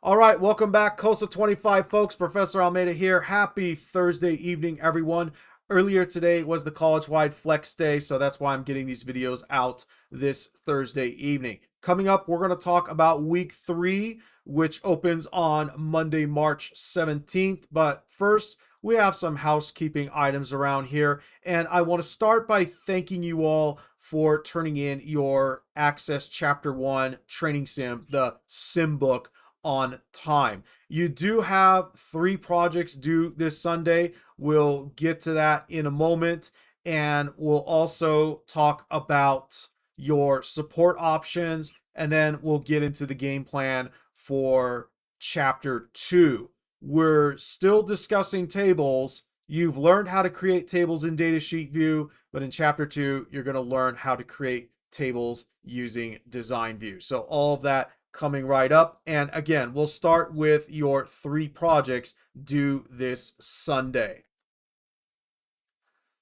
All right, welcome back, COSA 25 folks. Professor Almeida here. Happy Thursday evening, everyone. Earlier today was the college-wide flex day, so that's why I'm getting these videos out this Thursday evening. Coming up, we're going to talk about week 3, which opens on Monday, March 17th. But first, we have some housekeeping items around here, and I want to start by thanking you all for turning in your Access Chapter 1 training sim, the sim book, on time. You do have 3 projects due this Sunday. We'll get to that in a moment, and we'll also talk about your support options, and then we'll get into the game plan for chapter 2. We're still discussing tables. You've learned how to create tables in Datasheet View, but in chapter 2, you're going to learn how to create tables using Design View. So all of that coming right up. And again, we'll start with your 3 projects due this Sunday.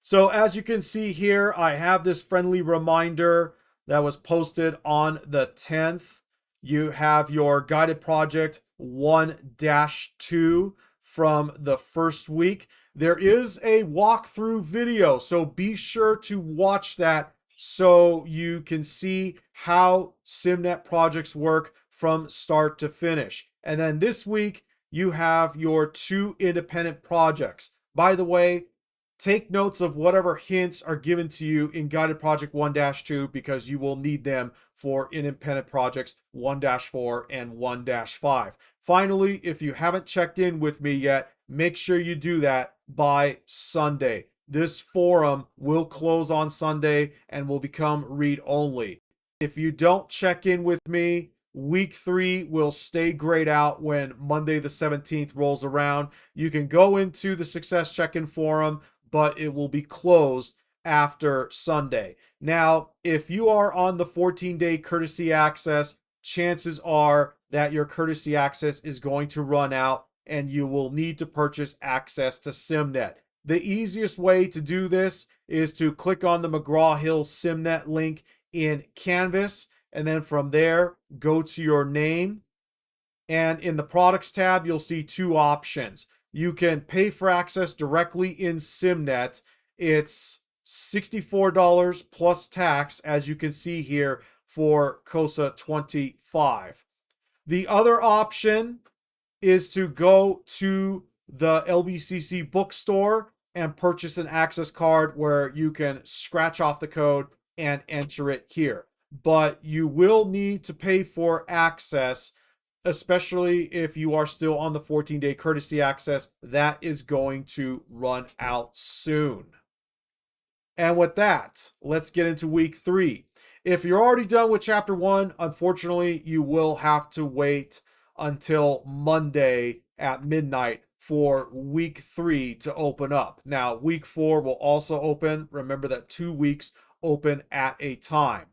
So as you can see here, I have this friendly reminder that was posted on the 10th. You have your guided project 1-2 from the first week. There is a walkthrough video, so be sure to watch that so you can see how SimNet projects work from start to finish. And then this week, you have your 2 independent projects. By the way, take notes of whatever hints are given to you in Guided Project 1-2 because you will need them for independent projects 1-4 and 1-5. Finally, if you haven't checked in with me yet, make sure you do that by Sunday. This forum will close on Sunday and will become read-only. If you don't check in with me, week 3 will stay grayed out when Monday the 17th rolls around. You can go into the Success Check-in forum, but it will be closed after Sunday. Now, if you are on the 14-day courtesy access, chances are that your courtesy access is going to run out and you will need to purchase access to SimNet. The easiest way to do this is to click on the McGraw-Hill SimNet link in Canvas, and then from there, go to your name. And in the products tab, you'll see 2 options. You can pay for access directly in SimNet. It's $64 plus tax, as you can see here, for COSA 25. The other option is to go to the LBCC bookstore and purchase an access card where you can scratch off the code and enter it here. But you will need to pay for access, especially if you are still on the 14-day courtesy access. That is going to run out soon. And with that, let's get into week 3. If you're already done with chapter 1, unfortunately, you will have to wait until Monday at midnight for week 3 to open up. Now, week 4 will also open. Remember that 2 weeks open at a time.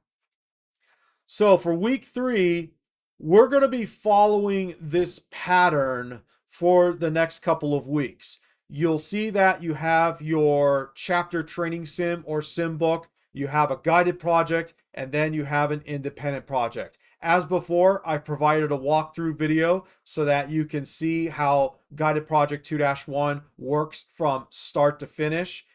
So for week 3, we're going to be following this pattern for the next couple of weeks. You'll see that you have your chapter training sim or sim book, you have a guided project, and then you have an independent project. As before, I provided a walkthrough video so that you can see how Guided Project 2-1 works from start to finish.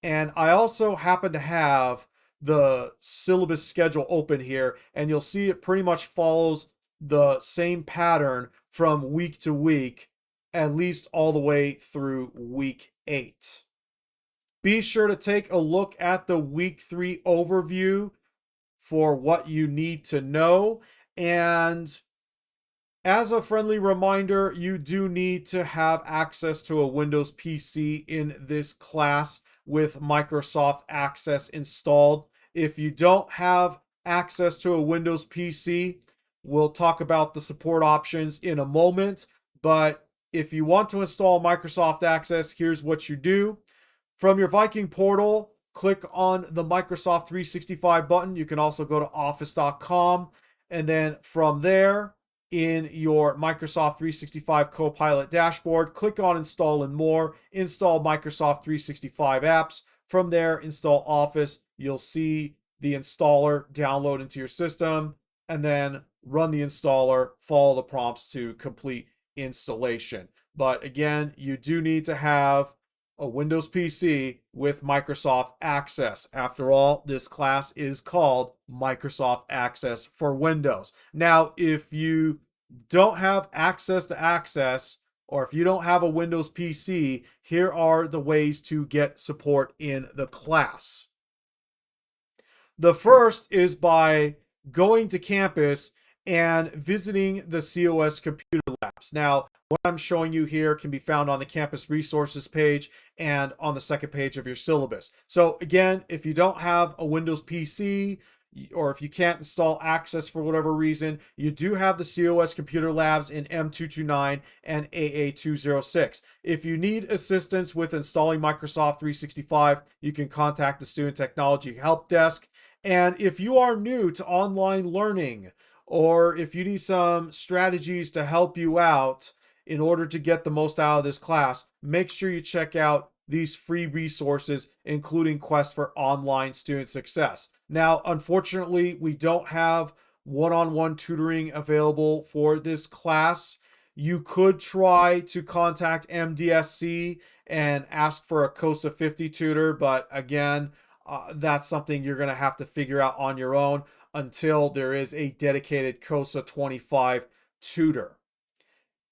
And I also happen to have the syllabus schedule open here, and you'll see it pretty much follows the same pattern from week to week, at least all the way through week 8. Be sure to take a look at the week 3 overview for what you need to know. And as a friendly reminder, you do need to have access to a Windows PC in this class with Microsoft Access installed. If you don't have access to a Windows PC, we'll talk about the support options in a moment. But if you want to install Microsoft Access, here's what you do. From your Viking portal, click on the Microsoft 365 button. You can also go to office.com. And then from there, in your Microsoft 365 Copilot dashboard, click on Install and More, install Microsoft 365 apps. From there, install Office. You'll see the installer download into your system. And then run the installer, follow the prompts to complete installation. But again, you do need to have a Windows PC with Microsoft Access. After all, this class is called Microsoft Access for Windows. Now, if you don't have access to Access, or if you don't have a Windows PC, here are the ways to get support in the class. The first is by going to campus and visiting the COS computer labs. Now, what I'm showing you here can be found on the campus resources page and on the second page of your syllabus. So again, if you don't have a Windows PC, or if you can't install Access for whatever reason, you do have the COS computer labs in M229 and AA206. If you need assistance with installing Microsoft 365, you can contact the Student Technology Help Desk. And if you are new to online learning, or if you need some strategies to help you out in order to get the most out of this class, make sure you check out these free resources, including Quest for Online Student Success. Now, unfortunately, we don't have one-on-one tutoring available for this class. You could try to contact MDSC and ask for a COSA 50 tutor, but again, that's something you're going to have to figure out on your own until there is a dedicated COSA 25 tutor.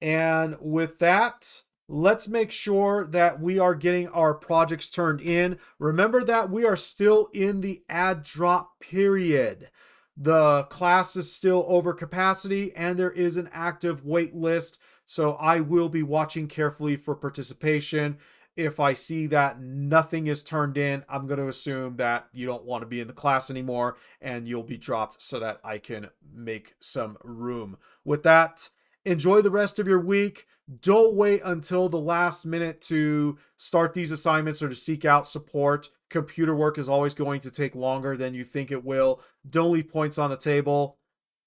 And with that, let's make sure that we are getting our projects turned in. Remember that we are still in the add drop period. The class is still over capacity and there is an active wait list. So I will be watching carefully for participation. If I see that nothing is turned in, I'm going to assume that you don't want to be in the class anymore and you'll be dropped so that I can make some room. With that, enjoy the rest of your week. Don't wait until the last minute to start these assignments or to seek out support. Computer work is always going to take longer than you think it will. Don't leave points on the table.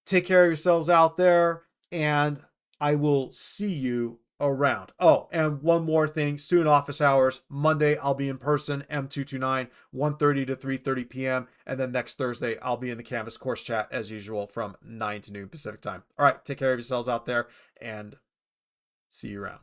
Take care of yourselves out there, and I will see you around. Oh, and one more thing, student office hours. Monday, I'll be in person, M229, 1:30 to 3:30 p.m. And then next Thursday, I'll be in the Canvas course chat as usual from 9 to noon Pacific time. All right, take care of yourselves out there and see you around.